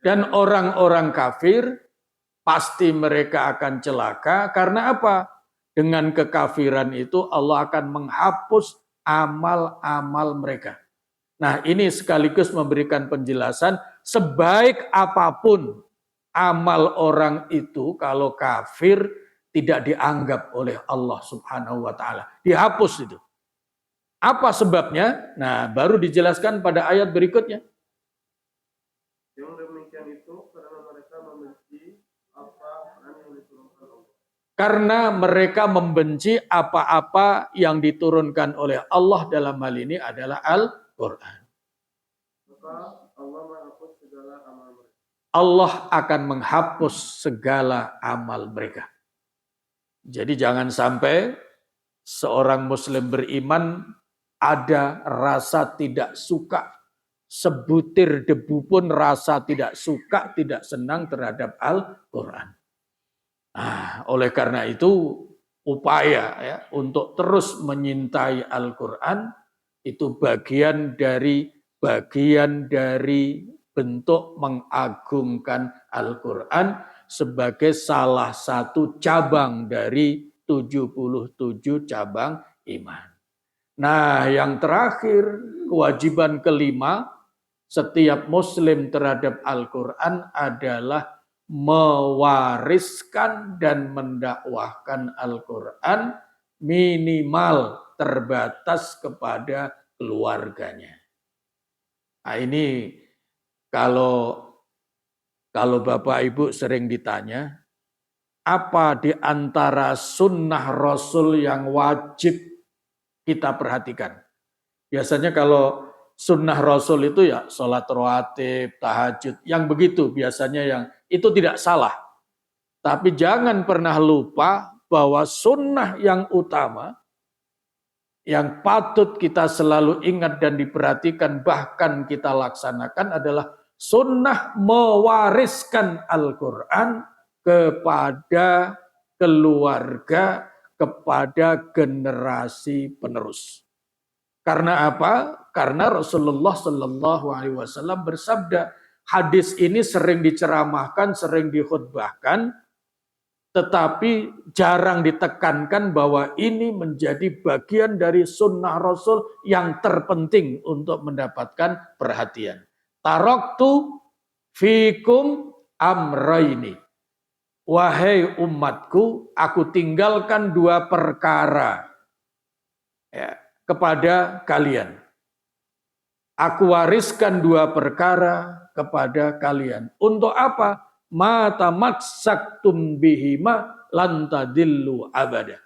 [SPEAKER 1] Dan orang-orang kafir pasti mereka akan celaka karena apa? Dengan kekafiran itu Allah akan menghapus amal-amal mereka. Nah, ini sekaligus memberikan penjelasan sebaik apapun amal orang itu kalau kafir tidak dianggap oleh Allah Subhanahu wa taala. Dihapus itu. Apa sebabnya? Nah, baru dijelaskan pada ayat berikutnya.
[SPEAKER 2] Yang demikian itu karena mereka membenci apa yang diturunkan Allah.
[SPEAKER 1] Karena mereka membenci apa-apa yang diturunkan oleh Allah dalam hal ini adalah Al-Quran.
[SPEAKER 2] Maka Allah menghapus segala amal mereka.
[SPEAKER 1] Allah akan menghapus segala amal mereka. Jadi jangan sampai seorang muslim beriman ada rasa tidak suka, sebutir debu pun rasa tidak suka, tidak senang terhadap Al-Quran. Nah, oleh karena itu upaya ya untuk terus menyintai Al-Quran itu bagian dari bentuk mengagungkan Al-Quran sebagai salah satu cabang dari 77 cabang iman. Nah, yang terakhir, kewajiban kelima setiap muslim terhadap Al-Quran adalah mewariskan dan mendakwahkan Al-Quran minimal terbatas kepada keluarganya. Nah, ini kalau Bapak Ibu sering ditanya, apa di antara sunnah Rasul yang wajib kita perhatikan? Biasanya kalau sunnah Rasul itu ya sholat rawatib, tahajud, yang begitu biasanya yang itu tidak salah. Tapi jangan pernah lupa bahwa sunnah yang utama, yang patut kita selalu ingat dan diperhatikan bahkan kita laksanakan adalah sunnah mewariskan Al-Quran kepada keluarga, kepada generasi penerus. Karena apa? Karena Rasulullah Shallallahu Alaihi Wasallam bersabda, hadis ini sering diceramahkan, sering dikhutbahkan, tetapi jarang ditekankan bahwa ini menjadi bagian dari sunnah Rasul yang terpenting untuk mendapatkan perhatian. Taraktu fikum amraini. Wahai umatku, aku tinggalkan dua perkara ya, kepada kalian. Aku wariskan dua perkara kepada kalian. Untuk apa? Mata maksaktum bihima lantadillu abada.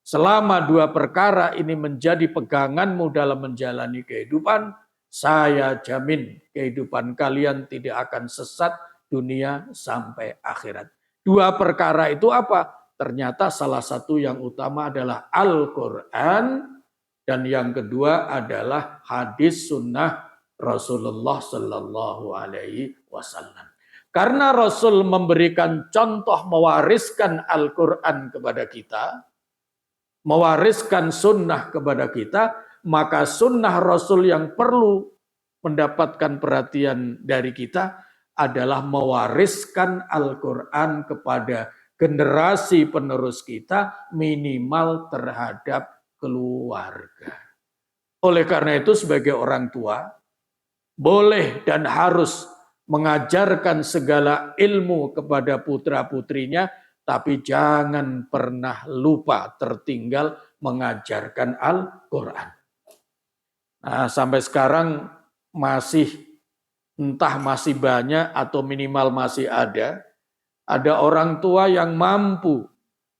[SPEAKER 1] Selama dua perkara ini menjadi peganganmu dalam menjalani kehidupan, saya jamin kehidupan kalian tidak akan sesat dunia sampai akhirat. Dua perkara itu apa? Ternyata salah satu yang utama adalah Al-Quran, dan yang kedua adalah hadis sunnah Rasulullah Sallallahu Alaihi Wasallam. Karena Rasul memberikan contoh mewariskan Al-Quran kepada kita, mewariskan sunnah kepada kita, maka sunnah Rasul yang perlu mendapatkan perhatian dari kita adalah mewariskan Al-Quran kepada generasi penerus kita minimal terhadap keluarga. Oleh karena itu sebagai orang tua, boleh dan harus mengajarkan segala ilmu kepada putra-putrinya, tapi jangan pernah lupa tertinggal mengajarkan Al-Quran. Nah, sampai sekarang entah masih banyak atau minimal masih ada orang tua yang mampu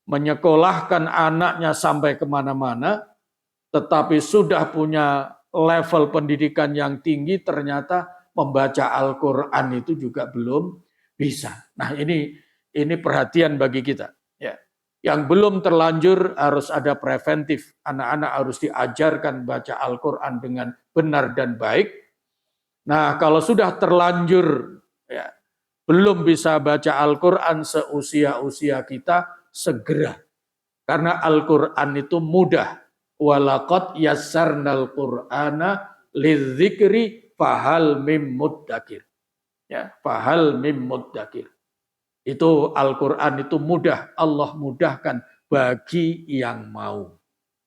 [SPEAKER 1] menyekolahkan anaknya sampai kemana-mana, tetapi sudah punya level pendidikan yang tinggi, ternyata membaca Al-Quran itu juga belum bisa. Nah, ini perhatian bagi kita. Ya. Yang belum terlanjur harus ada preventif. Anak-anak harus diajarkan baca Al-Quran dengan benar dan baik. Nah, kalau sudah terlanjur ya, belum bisa baca Al-Quran seusia-usia kita, segera. Karena Al-Quran itu mudah. Walaqad yassarnal Qur'ana lidzikri fahal mim muddakir. Ya, fahal mim muddakir. Itu Al-Quran itu mudah. Allah mudahkan bagi yang mau.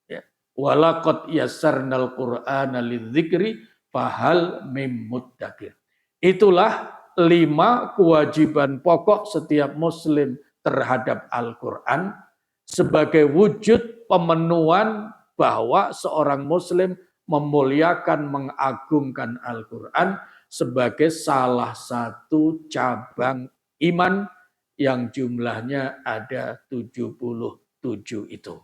[SPEAKER 1] Ya. Walaqad yassarnal Qur'ana lidzikri fahal mim muddakir. Itulah 5 kewajiban pokok setiap muslim terhadap Al-Quran sebagai wujud pemenuhan bahwa seorang muslim memuliakan, mengagungkan Al-Quran sebagai salah satu cabang iman yang jumlahnya ada 77 itu.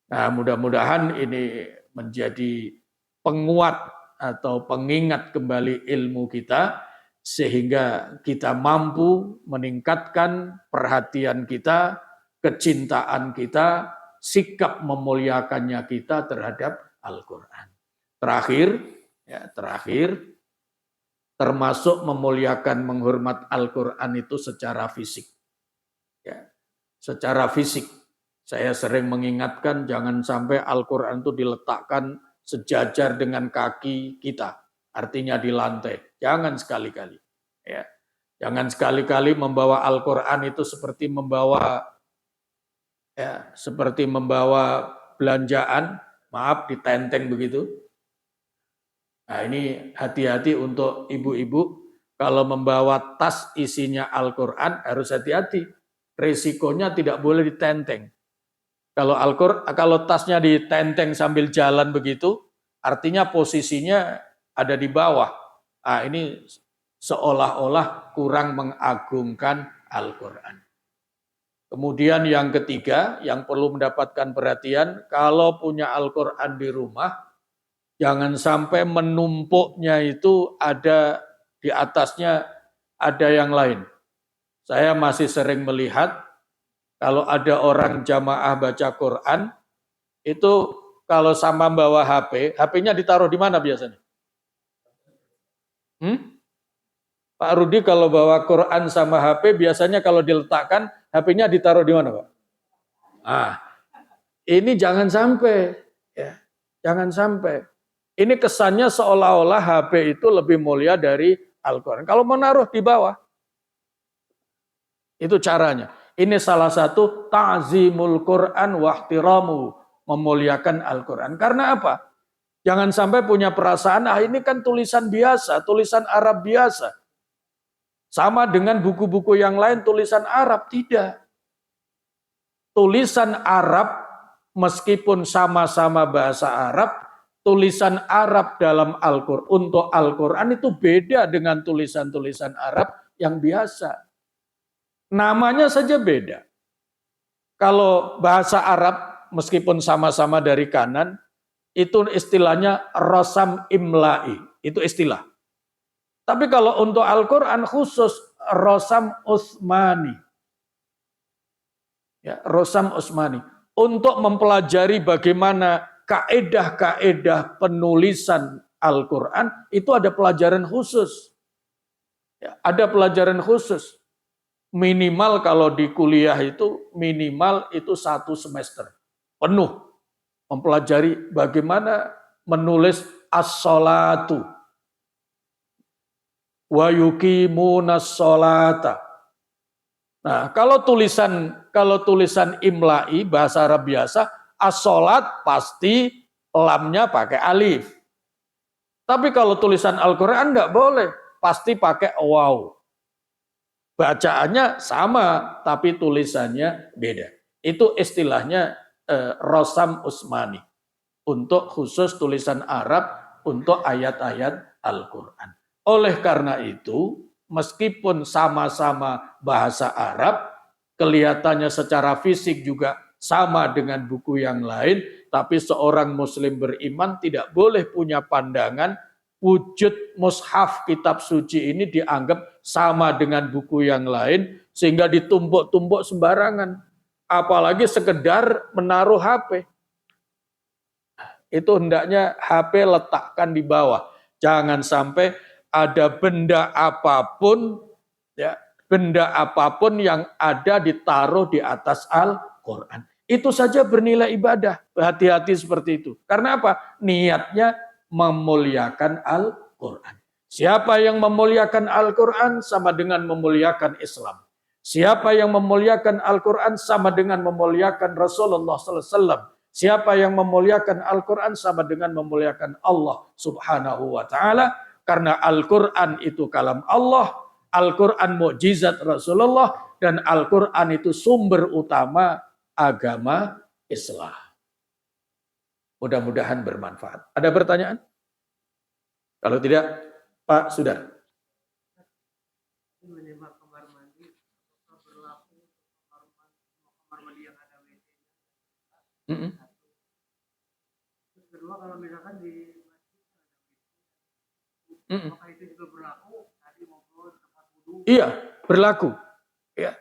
[SPEAKER 1] Nah, mudah-mudahan ini menjadi penguat atau pengingat kembali ilmu kita, sehingga kita mampu meningkatkan perhatian kita, kecintaan kita, sikap memuliakannya kita terhadap Al-Quran. Terakhir, termasuk memuliakan, menghormat Al-Quran itu secara fisik. Ya, secara fisik, saya sering mengingatkan jangan sampai Al-Quran itu diletakkan sejajar dengan kaki kita, artinya di lantai. Jangan sekali-kali. Ya. Jangan sekali-kali membawa Al-Quran itu seperti membawa Ya, seperti membawa belanjaan, maaf ditenteng begitu. Nah, ini hati-hati untuk ibu-ibu. Kalau membawa tas isinya Al-Quran harus hati-hati. Resikonya tidak boleh ditenteng. Kalau tasnya ditenteng sambil jalan begitu, artinya posisinya ada di bawah. Nah, ini seolah-olah kurang mengagungkan Al-Quran. Kemudian yang ketiga, yang perlu mendapatkan perhatian, kalau punya Al-Quran di rumah, jangan sampai menumpuknya itu ada di atasnya ada yang lain. Saya masih sering melihat kalau ada orang jamaah baca Quran, itu kalau sama bawa HP, HP-nya ditaruh di mana biasanya? Pak Rudi kalau bawa Quran sama HP, biasanya kalau diletakkan, HP-nya ditaruh di mana, Pak? Ah, ini jangan sampai, ya, jangan sampai. Ini kesannya seolah-olah HP itu lebih mulia dari Al-Quran. Kalau menaruh di bawah, itu caranya. Ini salah satu ta'zimul Quran wahtiramu, memuliakan Al-Quran. Karena apa? Jangan sampai punya perasaan, ini kan tulisan biasa, tulisan Arab biasa. Sama dengan buku-buku yang lain tulisan Arab, tidak. Tulisan Arab meskipun sama-sama bahasa Arab, tulisan Arab dalam Al-Quran, untuk Al-Quran itu beda dengan tulisan-tulisan Arab yang biasa. Namanya saja beda. Kalau bahasa Arab meskipun sama-sama dari kanan, itu istilahnya rosam imla'i, itu istilah. Tapi kalau untuk Al-Quran khusus rosam Utsmani. Ya, rosam Utsmani. Untuk mempelajari bagaimana kaedah-kaedah penulisan Al-Quran, itu ada pelajaran khusus. Ya, ada pelajaran khusus. Minimal kalau di kuliah itu, minimal itu 1 semester. Penuh. Mempelajari bagaimana menulis as-sholatu. Wa yuqimunas sholata. Nah, kalau tulisan imla'i bahasa Arab biasa, as-sholat pasti lamnya pakai alif. Tapi kalau tulisan Al-Quran enggak boleh, pasti pakai waw. Bacaannya sama, tapi tulisannya beda. Itu istilahnya rosam Utsmani. Untuk khusus tulisan Arab, untuk ayat-ayat Al-Quran. Oleh karena itu, meskipun sama-sama bahasa Arab, kelihatannya secara fisik juga sama dengan buku yang lain, tapi seorang muslim beriman tidak boleh punya pandangan wujud mushaf kitab suci ini dianggap sama dengan buku yang lain, sehingga ditumpuk-tumpuk sembarangan. Apalagi sekedar menaruh HP. Itu hendaknya HP letakkan di bawah. Jangan sampai ada benda apapun, ya, benda apapun yang ada ditaruh di atas Al-Quran. Itu saja bernilai ibadah. Hati-hati seperti itu. Karena apa? Niatnya memuliakan Al-Quran. Siapa yang memuliakan Al-Quran sama dengan memuliakan Islam. Siapa yang memuliakan Al-Quran sama dengan memuliakan Rasulullah SAW. Siapa yang memuliakan Al-Quran sama dengan memuliakan Allah Subhanahu wa Ta'ala. Karena Al-Quran itu kalam Allah, Al-Quran mukjizat Rasulullah, dan Al-Quran itu sumber utama agama Islam. Mudah-mudahan bermanfaat. Ada pertanyaan? Kalau tidak, Pak Sudar.
[SPEAKER 2] Menembak kamar mandi, apakah berlaku kamar mandi yang ada WC? Terus kedua, kalau misalkan di masjid apakah itu juga berlaku? Tadi ngobrol tempat wudhu.
[SPEAKER 1] Iya, berlaku. Ya.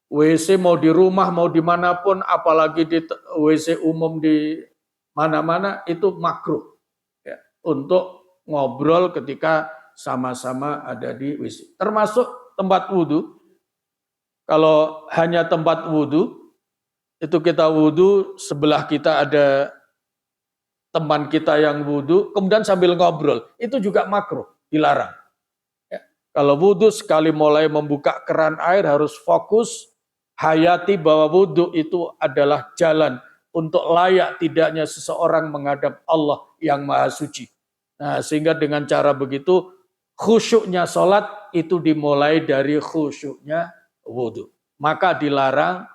[SPEAKER 1] WC mau di rumah, mau dimanapun, apalagi di WC umum di mana-mana, itu makruh. Ya. Untuk ngobrol ketika sama-sama ada di WC. Termasuk tempat wudhu. Kalau hanya tempat wudhu, itu kita wudhu, sebelah kita ada teman kita yang wudhu, kemudian sambil ngobrol. Itu juga makruh, dilarang. Ya. Kalau wudhu sekali mulai membuka keran air harus fokus, hayati bahwa wudhu itu adalah jalan untuk layak tidaknya seseorang menghadap Allah yang maha suci. Nah, sehingga dengan cara begitu khusyuknya sholat itu dimulai dari khusyuknya wudhu. Maka dilarang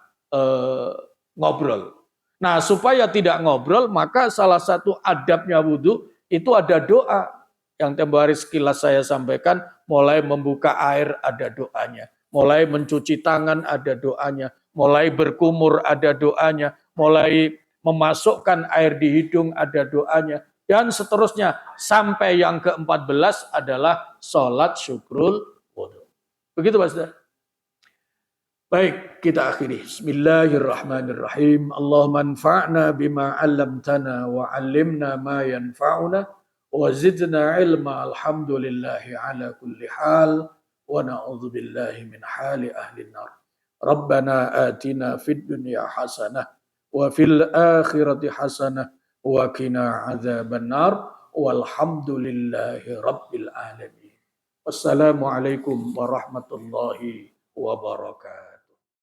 [SPEAKER 1] ngobrol. Nah, supaya tidak ngobrol, maka salah satu adabnya wudhu itu ada doa. Yang tempoh hari sekilas saya sampaikan, mulai membuka air ada doanya. Mulai mencuci tangan ada doanya. Mulai berkumur ada doanya. Mulai memasukkan air di hidung ada doanya. Dan seterusnya. Sampai yang ke-14 adalah sholat syukrul wudhu. Begitu Pak Ustaz. Baik, kita akhiri. Bismillahirrahmanirrahim. Allahumma anfa'na bima 'allamtana wa 'allimna ma yanfa'una wa zidna ilma. Alhamdulillahi ala kulli hal wa na'udzu billahi min hali ahli nar. Rabbana atina fid dunya hasanah wa fil akhirati hasanah wa qina adzabannar. Walhamdulillahi rabbil alamin. Wassalamualaikum warahmatullahi wabarakatuh.